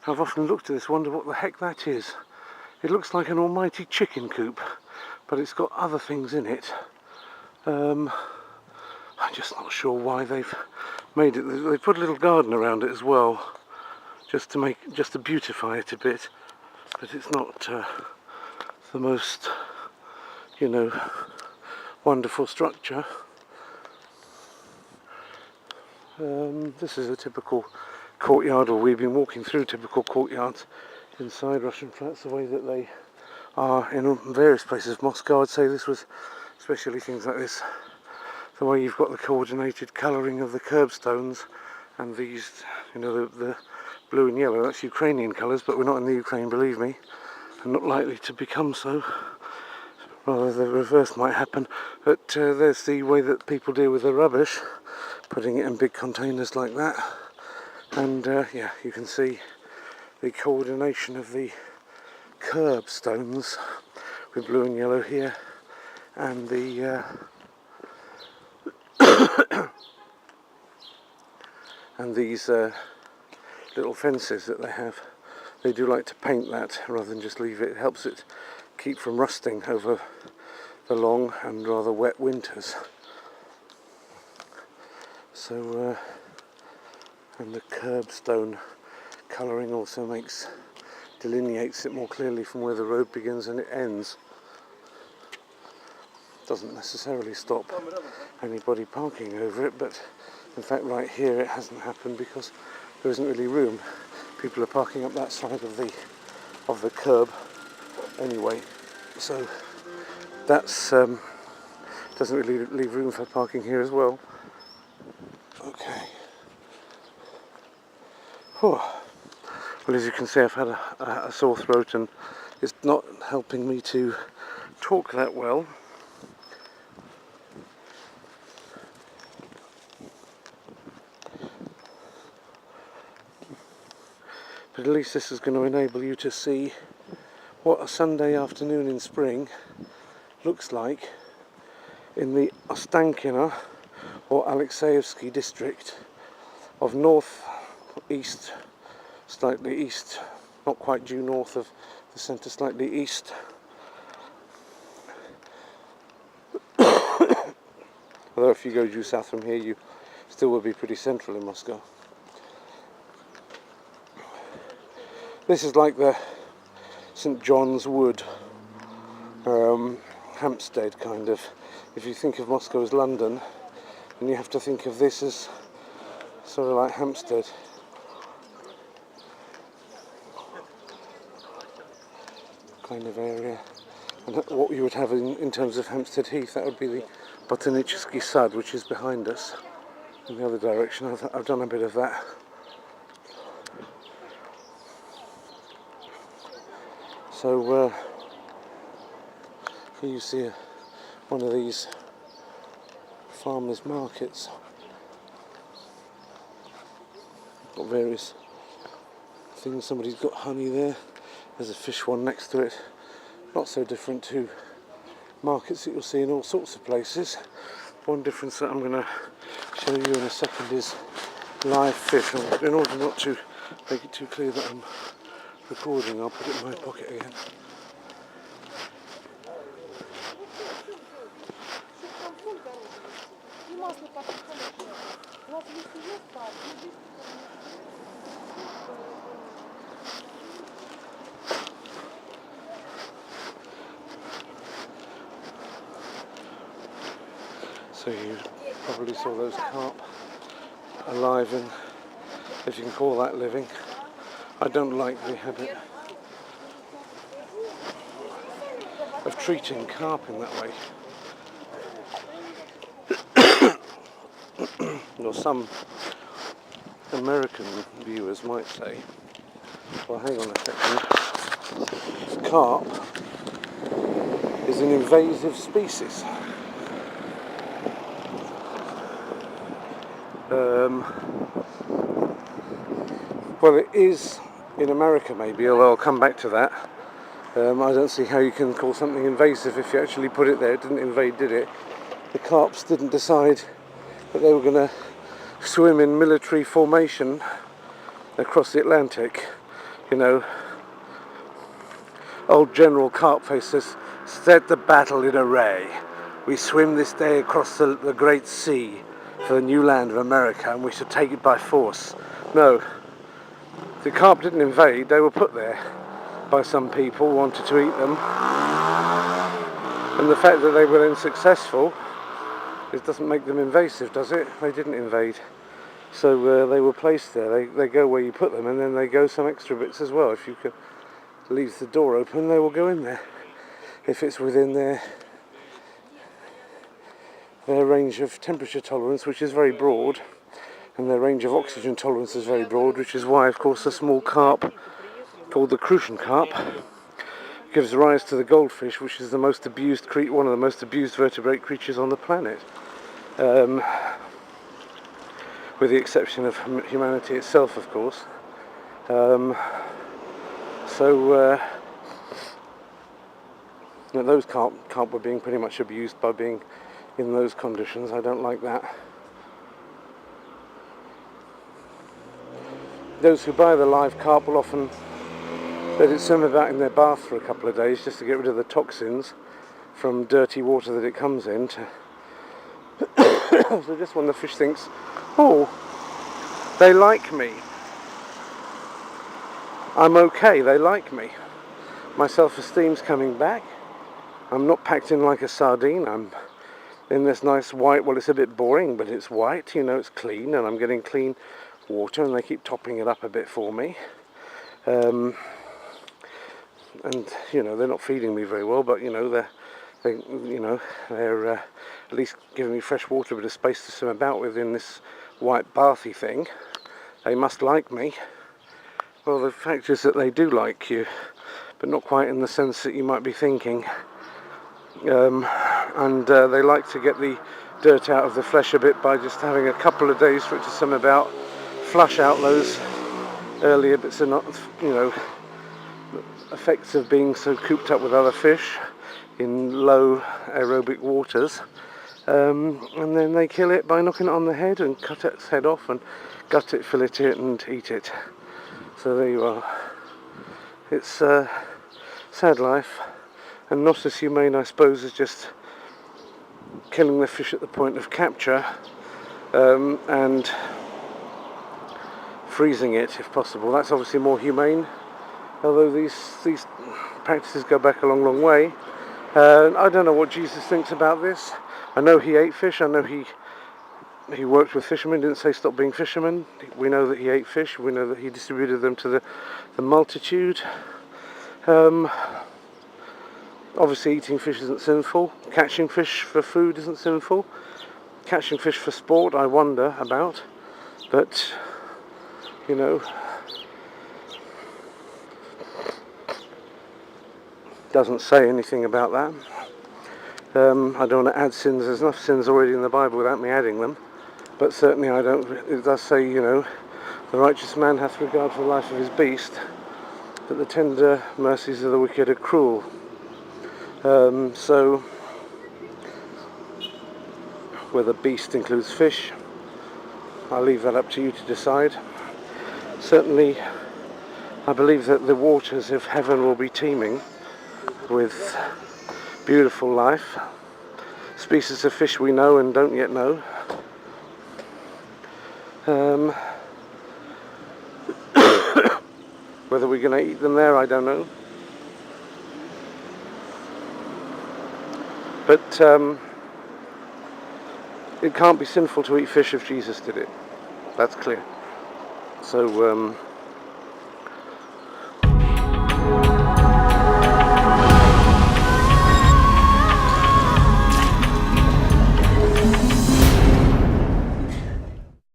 I've often looked at this, wonder what the heck that is. It looks like an almighty chicken coop, but it's got other things in it. I'm just not sure why they've made it. They put a little garden around it as well, just to beautify it a bit. But it's not the most, wonderful structure. This is a typical courtyard, or we've been walking through typical courtyards inside Russian flats, the way that they are in various places of Moscow. I'd say this was especially things like this, the way you've got the coordinated colouring of the curbstones and these, the blue and yellow. That's Ukrainian colours, but we're not in the Ukraine, believe me, and not likely to become so. Rather, the reverse might happen. But there's the way that people deal with their rubbish, putting it in big containers like that. And yeah, you can see the coordination of the curbstones with blue and yellow here, and the and these little fences that they have. They do like to paint that rather than just leave it. It helps it keep from rusting over the long and rather wet winters. So and the curbstone colouring also delineates it more clearly from where the road begins and it ends. Doesn't necessarily stop anybody parking over it, but in fact right here it hasn't happened because there isn't really room. People are parking up that side of the curb anyway, so that's doesn't really leave room for parking here as well. Okay. Whew. Well, as you can see, I've had a sore throat and it's not helping me to talk that well. But at least this is going to enable you to see what a Sunday afternoon in spring looks like in the Ostankino or Alexeyevsky district of north-east, slightly east, not quite due north of the centre, slightly east. Although if you go due south from here, you still will be pretty central in Moscow. This is like the St. John's Wood, Hampstead kind of. If you think of Moscow as London, then you have to think of this as sort of like Hampstead. Kind of area. And what you would have in terms of Hampstead Heath, that would be the Botaniczny Sad, which is behind us in the other direction. I've done a bit of that. So here you see one of these farmers' markets. Got various things. Somebody's got honey there. There's a fish one next to it. Not so different to markets that you'll see in all sorts of places. One difference that I'm going to show you in a second is live fish. In order not to make it too clear that I'm recording, I'll put it in my pocket again. So you probably saw those carp alive, and if you can call that living. I don't like the habit of treating carp in that way. Or some American viewers might say, well, hang on a second, carp is an invasive species. Well, it is in America maybe, although I'll come back to that. I don't see how you can call something invasive if you actually put it there. It didn't invade, did it? The carps didn't decide that they were going to swim in military formation across the Atlantic. You know, old General Carpface says, "Set the battle in array. We swim this day across the great sea for the new land of America, and we shall take it by force." No, the carp didn't invade. They were put there by some people who wanted to eat them. And the fact that they were then successful, it doesn't make them invasive, does it? They didn't invade. So they were placed there. They go where you put them, and then they go some extra bits as well. If you could leave the door open, they will go in there. If it's within their range of temperature tolerance, which is very broad, and their range of oxygen tolerance is very broad, which is why, of course, a small carp called the crucian carp gives rise to the goldfish, which is the most abused one of the most abused vertebrate creatures on the planet, with the exception of humanity itself, of course. Those carp were being pretty much abused by being in those conditions. I don't like that. Those who buy the live carp will often let it swim about in their bath for a couple of days just to get rid of the toxins from dirty water that it comes in. So just when the fish thinks, oh, they like me, I'm okay, they like me, my self-esteem's coming back, I'm not packed in like a sardine, I'm in this nice white, well, it's a bit boring, but it's white, you know, it's clean, and I'm getting clean water, and they keep topping it up a bit for me. And you know, they're not feeding me very well, but you know, they're at least giving me fresh water, a bit of space to swim about with in this white bathy thing. They must like me. Well, the fact is that they do like you, but not quite in the sense that you might be thinking. And they like to get the dirt out of the flesh a bit by just having a couple of days for it to swim about, flush out those earlier bits of, you know, effects of being so cooped up with other fish in low aerobic waters, and then they kill it by knocking it on the head and cut its head off and gut it, fillet it and eat it. So there you are. It's a sad life, and not as humane, I suppose, as just killing the fish at the point of capture and freezing it if possible. That's obviously more humane, although these practices go back a long way. I don't know what Jesus thinks about this. I know he ate fish. I know he worked with fishermen, didn't say stop being fishermen. We know that he ate fish. We know that he distributed them to the multitude. Obviously eating fish isn't sinful. Catching fish for food isn't sinful. Catching fish for sport, I wonder about. But, you know, doesn't say anything about that. I don't want to add sins. There's enough sins already in the Bible without me adding them. But certainly I don't. It does say, you know, the righteous man hath regard for the life of his beast, but the tender mercies of the wicked are cruel. So whether beast includes fish, I'll leave that up to you to decide. Certainly, I believe that the waters of heaven will be teeming with beautiful life, species of fish we know and don't yet know. Whether we're going to eat them there, I don't know. But it can't be sinful to eat fish if Jesus did it. That's clear. So